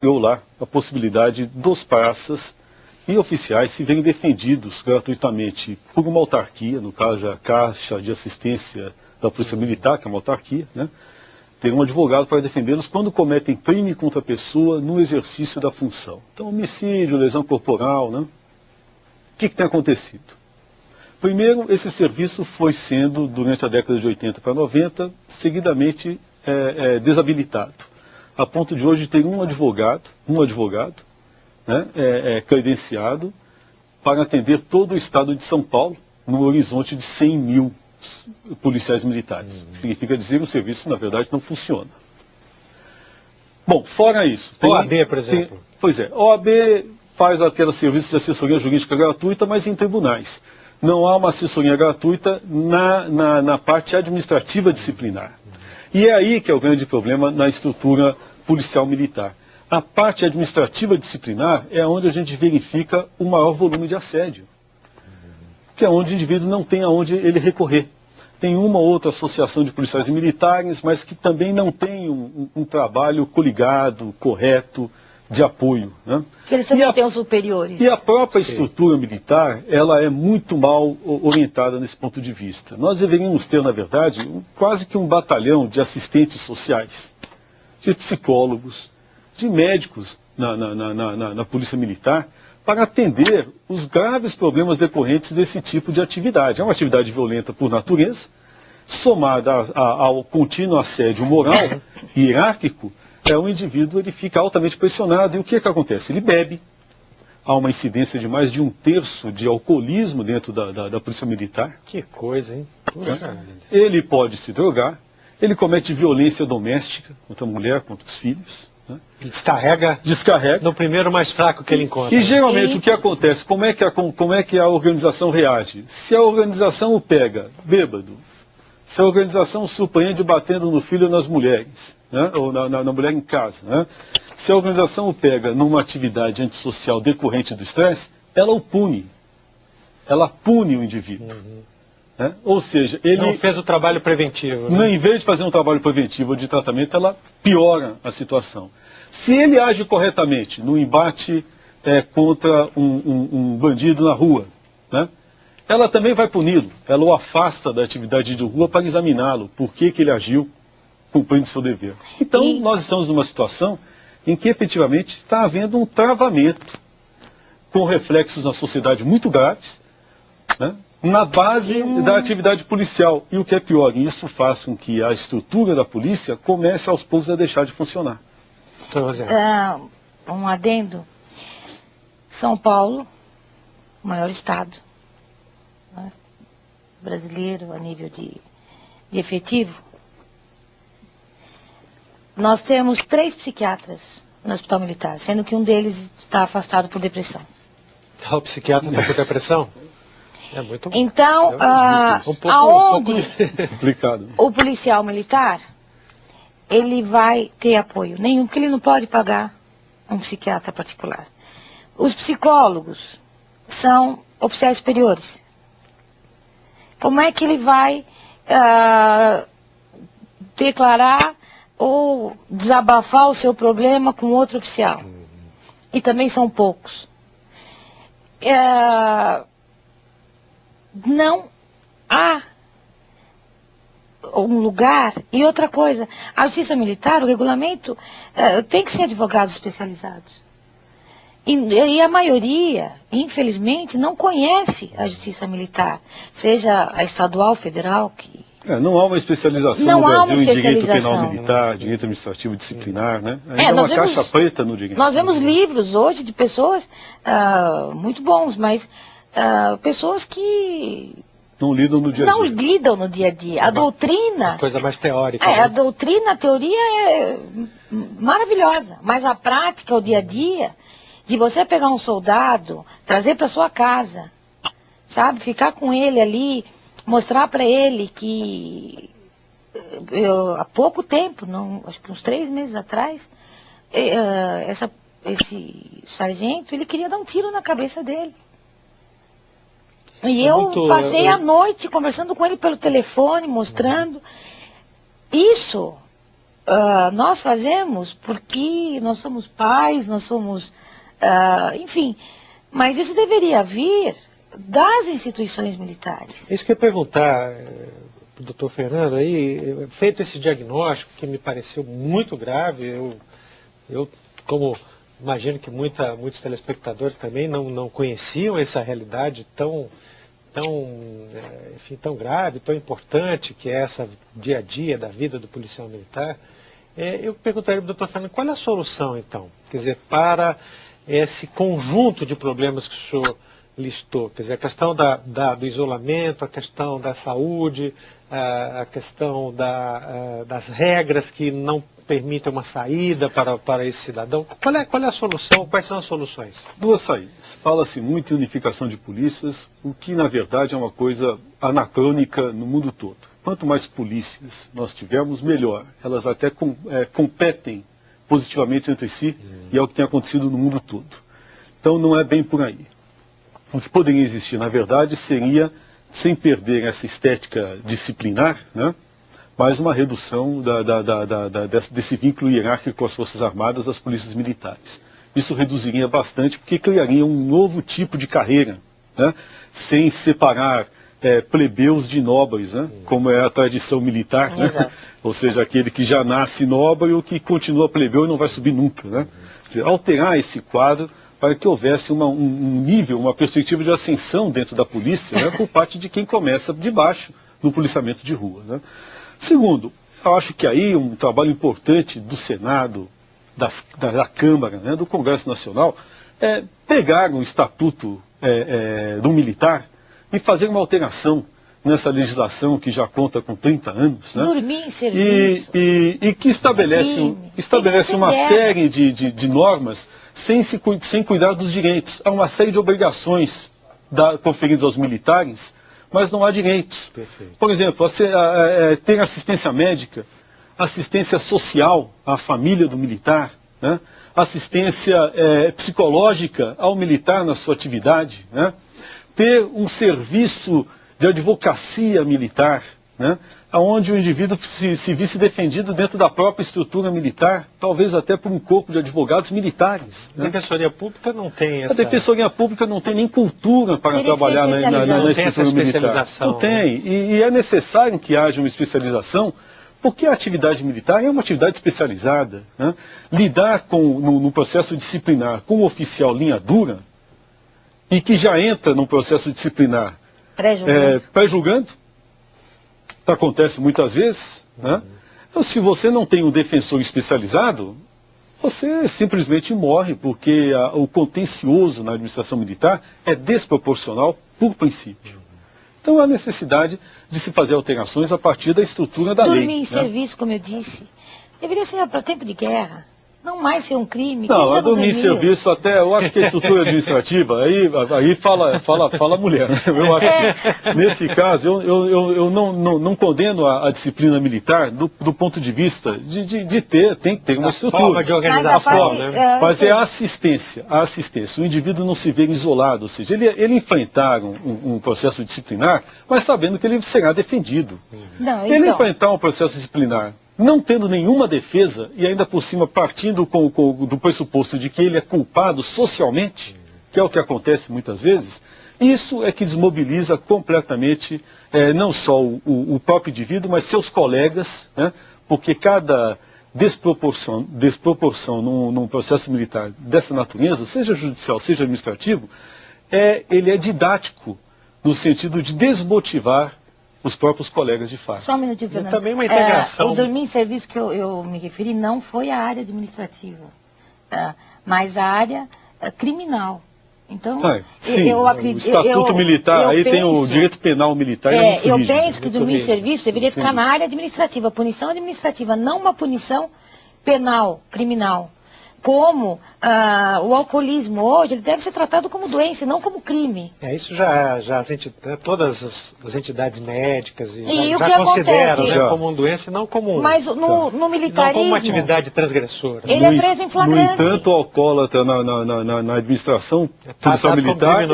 criou lá a possibilidade dos praças e oficiais se verem defendidos gratuitamente por uma autarquia, no caso a Caixa de Assistência da Polícia Militar, que é uma autarquia, né? Ter um advogado para defendê-los quando cometem crime contra a pessoa no exercício da função. Então, homicídio, lesão corporal, né? O que tem acontecido? Primeiro, esse serviço foi sendo, durante a década de 80 para 90, seguidamente desabilitado, a ponto de hoje ter um advogado, né, credenciado para atender todo o estado de São Paulo, no horizonte de 100 mil policiais militares. Significa dizer que o serviço, na verdade, não funciona. Bom, fora isso... OAB, por exemplo. Pois é, OAB faz aquele serviço de assessoria jurídica gratuita, mas em tribunais. Não há uma assessoria gratuita na parte administrativa disciplinar. E é aí que é o grande problema na estrutura policial militar. A parte administrativa disciplinar é onde a gente verifica o maior volume de assédio, que é onde o indivíduo não tem aonde ele recorrer. Tem uma ou outra associação de policiais e militares, mas que também não tem um trabalho coligado, correto, de apoio. Né? Que eles também têm os superiores. E a própria estrutura militar, ela é muito mal orientada nesse ponto de vista. Nós deveríamos ter, na verdade, quase que um batalhão de assistentes sociais, de psicólogos, de médicos na Polícia Militar, para atender os graves problemas decorrentes desse tipo de atividade. É uma atividade violenta por natureza, somada ao contínuo assédio moral e hierárquico. O indivíduo ele fica altamente pressionado. E o que acontece? Ele bebe. Há uma incidência de mais de 1/3 de alcoolismo dentro da Polícia Militar. Que coisa, hein? Ele pode se drogar. Ele comete violência doméstica contra a mulher, contra os filhos. Né? Ele descarrega no primeiro mais fraco que ele encontra. E geralmente o que acontece? Como é que a organização reage? Se a organização o pega bêbado, se a organização o surpreende batendo no filho ou nas mulheres, né? Ou na mulher em casa, né? Se a organização o pega numa atividade antissocial decorrente do estresse, ela o pune. Ela pune o indivíduo. Né? Ou seja, ele não fez o trabalho preventivo. Né? Em vez de fazer um trabalho preventivo ou de tratamento, ela piora a situação. Se ele age corretamente no embate contra um bandido na rua, né? Ela também vai puni-lo. Ela o afasta da atividade de rua para examiná-lo, por que ele agiu cumprindo seu dever. Então, nós estamos numa situação em que efetivamente está havendo um travamento com reflexos na sociedade muito graves, né? Na base da atividade policial. E o que é pior, isso faz com que a estrutura da polícia comece aos poucos a deixar de funcionar. Um adendo. São Paulo, o maior estado, né, brasileiro a nível de efetivo. Nós temos 3 psiquiatras no Hospital Militar, sendo que um deles está afastado por depressão. O psiquiatra está por depressão? É muito bom. Então, aonde o policial militar, ele vai ter apoio nenhum, porque ele não pode pagar um psiquiatra particular. Os psicólogos são oficiais superiores. Como é que ele vai declarar ou desabafar o seu problema com outro oficial? E também são poucos. Não há um lugar. E outra coisa, a justiça militar, o regulamento, tem que ser advogados especializados. E a maioria, infelizmente, não conhece a justiça militar, seja a estadual, federal, que... não há uma especialização no Brasil em direito penal militar, direito administrativo disciplinar, né? É uma caixa preta no direito. Nós vemos livros hoje de pessoas muito bons, mas pessoas que não lidam no dia a dia. Não lidam no dia a dia. A doutrina... Uma coisa mais teórica. A doutrina, a teoria é maravilhosa, mas a prática, o dia a dia, de você pegar um soldado, trazer para sua casa, sabe? Ficar com ele ali, mostrar para ele que há pouco tempo, acho que uns 3 meses atrás, esse sargento, ele queria dar um tiro na cabeça dele. E eu passei a noite conversando com ele pelo telefone, mostrando. Isso nós fazemos porque nós somos pais, nós somos, enfim, mas isso deveria vir das instituições militares. Isso que eu ia perguntar para o doutor Fernando, aí, feito esse diagnóstico que me pareceu muito grave, eu como imagino que muitos telespectadores também não conheciam essa realidade tão grave, tão importante, que é essa dia a dia da vida do policial militar. Eu perguntaria para o doutor Fernando, qual é a solução, então? Quer dizer, para esse conjunto de problemas que o senhor listou, quer dizer, a questão do isolamento, a questão da saúde, a questão das regras que não permitem uma saída para esse cidadão. Qual é a solução? Quais são as soluções? Duas saídas. Fala-se muito em unificação de polícias, o que na verdade é uma coisa anacrônica no mundo todo. Quanto mais polícias nós tivermos, melhor. Elas até competem positivamente entre si, e é o que tem acontecido no mundo todo. Então não é bem por aí. O que poderia existir, na verdade, seria, sem perder essa estética disciplinar, né, mas uma redução desse vínculo hierárquico com as Forças Armadas, das polícias militares. Isso reduziria bastante, porque criaria um novo tipo de carreira, né, sem separar plebeus de nobres, né, como é a tradição militar, né, ou seja, aquele que já nasce nobre ou que continua plebeu e não vai subir nunca. Né. Quer dizer, alterar esse quadro para que houvesse um nível, uma perspectiva de ascensão dentro da polícia, né, por parte de quem começa de baixo no policiamento de rua. Né. Segundo, eu acho que aí um trabalho importante do Senado, da Câmara, né, do Congresso Nacional, é pegar o estatuto do militar e fazer uma alteração nessa legislação que já conta com 30 anos. Né, dormir em serviço. E que estabelece uma série de normas sem cuidar dos direitos. Há uma série de obrigações conferidas aos militares, mas não há direitos. Perfeito. Por exemplo, tem assistência médica, assistência social à família do militar, né? Assistência psicológica ao militar na sua atividade, né? Ter um serviço de advocacia militar, né, onde o indivíduo se visse defendido dentro da própria estrutura militar, talvez até por um corpo de advogados militares. A Defensoria Pública não tem essa... A Defensoria Pública não tem nem cultura para trabalhar na estrutura militar. Não tem. E é necessário que haja uma especialização, porque a atividade militar é uma atividade especializada. Né? Lidar no processo disciplinar com um oficial linha dura, e que já entra num processo disciplinar pré-julgando, acontece muitas vezes, né? Então, se você não tem um defensor especializado, você simplesmente morre, porque o contencioso na administração militar é desproporcional por princípio. Então há necessidade de se fazer alterações a partir da estrutura da lei. Dormir em serviço, como eu disse, deveria ser para tempo de guerra. Não mais ser um crime. Não, a dormir em serviço até, eu acho que a estrutura administrativa, aí fala a mulher. Né? Eu acho que, nesse caso, eu não condeno a disciplina militar do ponto de vista tem que ter uma estrutura. Forma de organização, né? Mas é a assistência. O indivíduo não se vê isolado, ou seja, ele enfrentar um processo disciplinar, mas sabendo que ele será defendido. Não, ele enfrentar um processo disciplinar não tendo nenhuma defesa, e ainda por cima partindo do pressuposto de que ele é culpado socialmente, que é o que acontece muitas vezes, isso é que desmobiliza completamente não só o próprio indivíduo, mas seus colegas, né, porque cada desproporção num processo militar dessa natureza, seja judicial, seja administrativo, ele é didático, no sentido de desmotivar os próprios colegas de farda. Só um minutinho, Fernando. Também uma integração. O dormir em serviço que eu me referi não foi a área administrativa, mas a área criminal. Então, sim, eu acredito... O Estatuto Militar, aí tem o direito penal militar. Eu penso que o dormir em serviço deveria ficar na área administrativa, punição administrativa, não uma punição penal, criminal. Como o alcoolismo hoje, ele deve ser tratado como doença, não como crime. Isso já todas as entidades médicas já consideram como uma doença, não como Mas no militarismo... Não como uma atividade transgressora. Ele é preso em flagrante. No entanto, o alcoólatra na administração policial militar,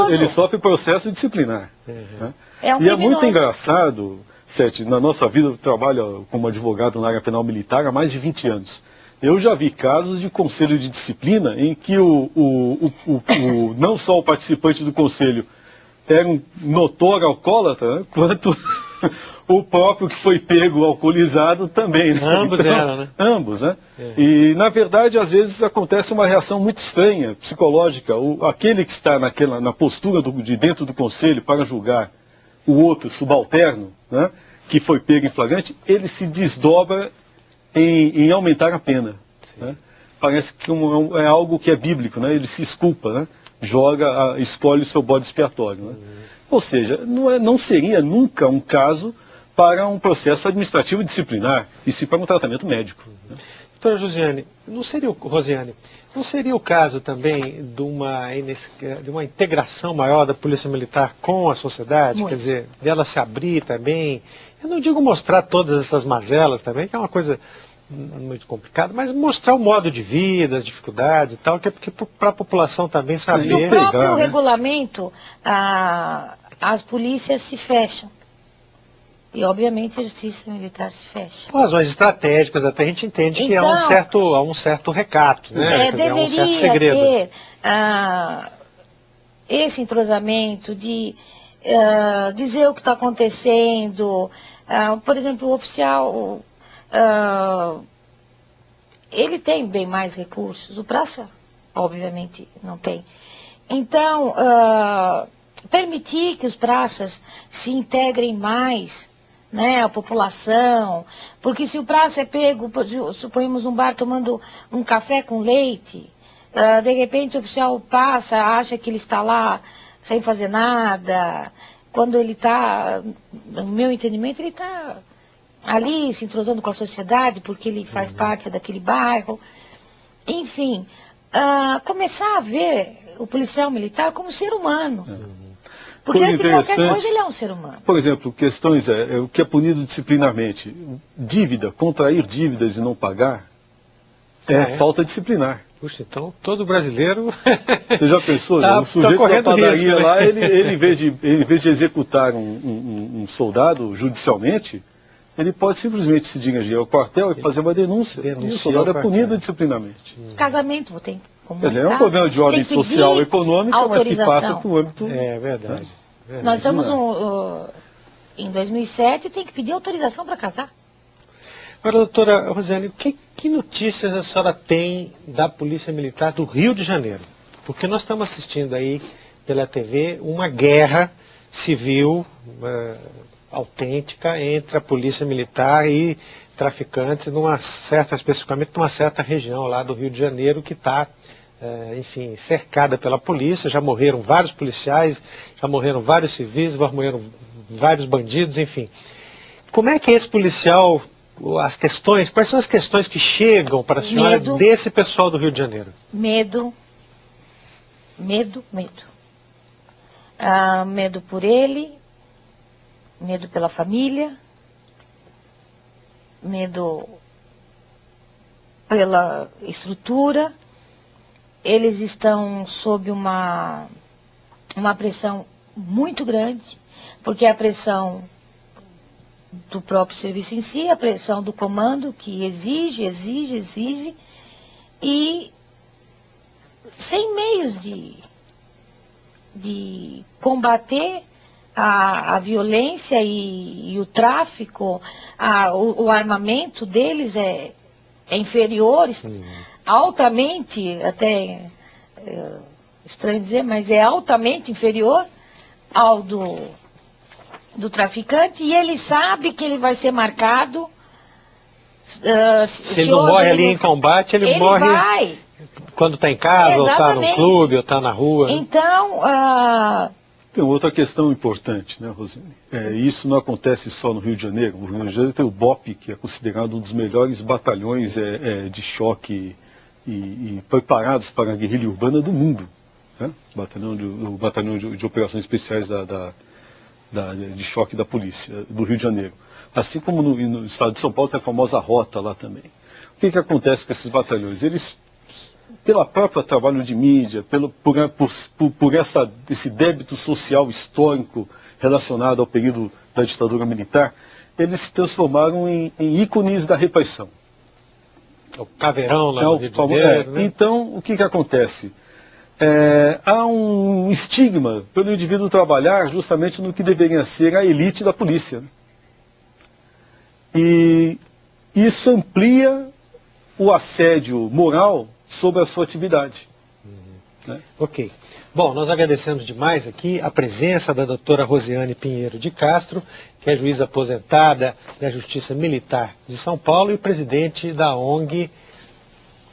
ele sofre processo disciplinar. Né? É um e é muito engraçado, Sete, na nossa vida eu trabalho como advogado na área penal militar há mais de 20 anos. Eu já vi casos de conselho de disciplina em que não só o participante do conselho era um notório alcoólatra, né, quanto o próprio que foi pego alcoolizado também. Né? Ambos então, eram, né? Ambos, né? É. E, na verdade, às vezes acontece uma reação muito estranha, psicológica. Aquele que está na postura de dentro do conselho para julgar o outro subalterno, né, que foi pego em flagrante, ele se desdobra em aumentar a pena. Né? Parece que é algo que é bíblico, né? Ele se esculpa, né? Escolhe o seu bode expiatório. Né? Ou seja, não seria nunca um caso para um processo administrativo disciplinar, e sim para um tratamento médico. Né? Doutora Rosiane, não seria o caso também de uma integração maior da Polícia Militar com a sociedade? Muito. Quer dizer, dela se abrir também, eu não digo mostrar todas essas mazelas também, que é uma coisa muito complicada, mas mostrar o modo de vida, as dificuldades e tal, que é porque para a população também saber. No próprio né? regulamento, as polícias se fecham. E, obviamente, a justiça militar se fecha. Por razões estratégicas, até a gente entende que Então, há um certo recato, né? Quer dizer, há um certo deveria segredo. ter esse entrosamento de dizer o que está acontecendo. Por exemplo, o oficial, ele tem bem mais recursos. O praça, obviamente, não tem. Então, permitir que os praças se integrem mais, né, a população, porque se o praça é pego, suponhamos num bar tomando um café com leite, de repente o oficial passa, acha que ele está lá sem fazer nada, quando ele está, no meu entendimento, ele está ali se entrosando com a sociedade, porque ele faz parte daquele bairro, enfim, começar a ver o policial militar como ser humano. Porque antes de qualquer coisa ele é um ser humano. Por exemplo, questões, o que é punido disciplinarmente. Dívida, contrair dívidas e não pagar, falta disciplinar. Puxa, então todo brasileiro... Você já pensou? Tá o sujeito da padaria risco, né? lá, ele em vez de executar um soldado judicialmente, ele pode simplesmente se dirigir ao quartel e fazer uma denúncia. E o soldado é punido disciplinarmente. Casamento tem. Quer dizer, é um problema de ordem social e econômica, mas que passa por âmbito... É verdade. Nós estamos em 2007 e tem que pedir autorização para casar. Agora, doutora Rosiane, que notícias a senhora tem da Polícia Militar do Rio de Janeiro? Porque nós estamos assistindo aí pela TV uma guerra civil autêntica entre a Polícia Militar e traficantes, especificamente numa certa região lá do Rio de Janeiro que está, enfim, cercada pela polícia. Já morreram vários policiais, já morreram vários civis, já morreram vários bandidos, enfim. Como é que esse policial, quais são as questões que chegam para a senhora desse pessoal do Rio de Janeiro? Medo. Medo por ele, medo pela família, medo pela estrutura. Eles estão sob uma pressão muito grande, porque a pressão do próprio serviço em si, a pressão do comando que exige, e sem meios de combater a violência e o tráfico, o armamento deles é inferior, altamente, até estranho dizer, mas é altamente inferior ao do traficante, e ele sabe que ele vai ser marcado. Se ele não morre ali em combate, ele morre quando está em casa, ou está no clube, ou está na rua. Então... Tem outra questão importante, né, Rosiane? Isso não acontece só no Rio de Janeiro. O Rio de Janeiro tem o BOPE, que é considerado um dos melhores batalhões de choque e preparados para a guerrilha urbana do mundo. Né? O batalhão de operações especiais de choque da polícia do Rio de Janeiro. Assim como no estado de São Paulo tem a famosa rota lá também. O que acontece com esses batalhões? Eles, pelo próprio trabalho de mídia, por esse débito social histórico relacionado ao período da ditadura militar, eles se transformaram em ícones da repressão. O caveirão lá no Rio de Janeiro, né? Então, o que acontece? Há um estigma pelo indivíduo trabalhar justamente no que deveria ser a elite da polícia. Né? E isso amplia o assédio moral sobre a sua atividade. Né? Ok. Bom, nós agradecemos demais aqui a presença da doutora Rosiane Pinheiro de Castro, que é juíza aposentada da Justiça Militar de São Paulo e presidente da ONG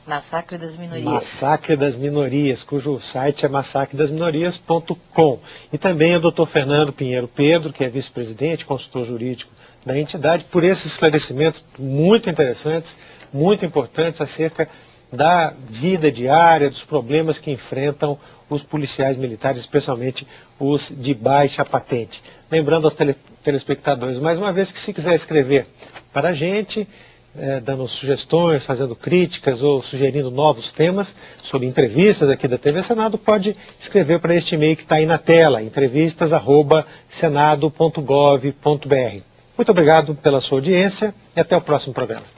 Massacre das Minorias. Massacre das Minorias, cujo site é massacredasminorias.com. E também o doutor Fernando Pinheiro Pedro, que é vice-presidente, consultor jurídico da entidade, por esses esclarecimentos muito interessantes, muito importantes acerca da vida diária, dos problemas que enfrentam os policiais militares, especialmente os de baixa patente. Lembrando aos telespectadores, mais uma vez, que se quiser escrever para a gente, dando sugestões, fazendo críticas ou sugerindo novos temas sobre entrevistas aqui da TV Senado, pode escrever para este e-mail que está aí na tela, entrevistas@senado.gov.br. Muito obrigado pela sua audiência e até o próximo programa.